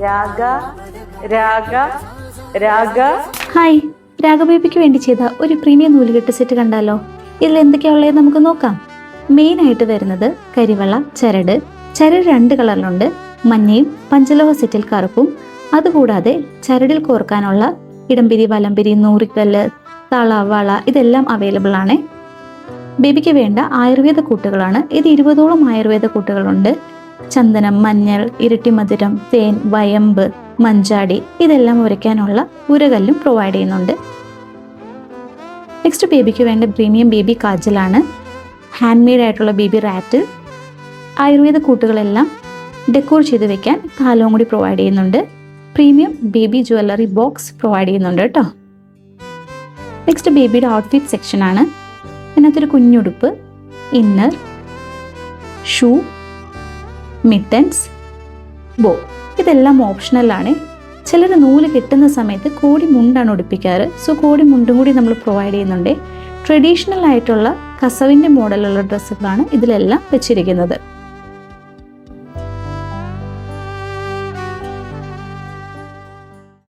രാഗ രാഗ രാഗ. Hi, രാഗബേബിക്ക് വേണ്ടി ചെയ്ത ഒരു പ്രീമിയം നൂലുകെട്ട് സെറ്റ് കണ്ടാലോ? ഇതിൽ എന്തൊക്കെയാ ഉള്ളത് നമുക്ക് നോക്കാം. മെയിൻ ആയിട്ട് വരുന്നത് കരിവള, ചരട്. ചരട് 2 കളറിലുണ്ട്, മഞ്ഞയും പഞ്ചലോഹ സെറ്റിൽ കറുപ്പും. അതുകൂടാതെ ചരടിൽ കോർക്കാനുള്ള ഇടംപിരി, വലംപിരി, നൂറിക്കല്ല്, തള, വള ഇതെല്ലാം അവൈലബിൾ ആണ്. ബേബിക്ക് വേണ്ട ആയുർവേദ കൂട്ടുകളാണ് ഇത്. 20ഓളം ആയുർവേദ കൂട്ടുകളുണ്ട്. ചന്ദനം, മഞ്ഞൾ, ഇരട്ടിമധുരം, തേൻ, വയമ്പ്, മഞ്ചാടി ഇതെല്ലാം ഉരയ്ക്കാനുള്ള ഉരകല്ലും പ്രൊവൈഡ് ചെയ്യുന്നുണ്ട്. നെക്സ്റ്റ് ബേബിക്ക് വേണ്ട പ്രീമിയം ബേബി കാജലാണ്. ഹാൻഡ് മെയ്ഡ് ആയിട്ടുള്ള ബേബി റാറ്റ്. ആയുർവേദ കൂട്ടുകളെല്ലാം ഡെക്കോർ ചെയ്ത് വെക്കാൻ താലവും കൂടി പ്രൊവൈഡ് ചെയ്യുന്നുണ്ട്. Premium baby jewellery box provide ചെയ്യുന്നുണ്ട് കേട്ടോ. നെക്സ്റ്റ് ബേബിയുടെ ഔട്ട്ഫിറ്റ് സെക്ഷനാണ്. അതിനകത്തൊരു കുഞ്ഞുടുപ്പ്, ഇന്നർ, ഷൂ, മിറ്റൻസ്, ബോ ഇതെല്ലാം ഓപ്ഷണലാണ്. ചിലർ നൂല് കിട്ടുന്ന സമയത്ത് കോടി മുണ്ടാണ് ഉടുപ്പിക്കാറ്. സോ കോടി മുണ്ടും കൂടി നമ്മൾ പ്രൊവൈഡ് ചെയ്യുന്നുണ്ട്. ട്രഡീഷണൽ ആയിട്ടുള്ള കസവിൻ്റെ മോഡലുള്ള ഡ്രസ്സുകളാണ് ഇതിലെല്ലാം വെച്ചിരിക്കുന്നത്.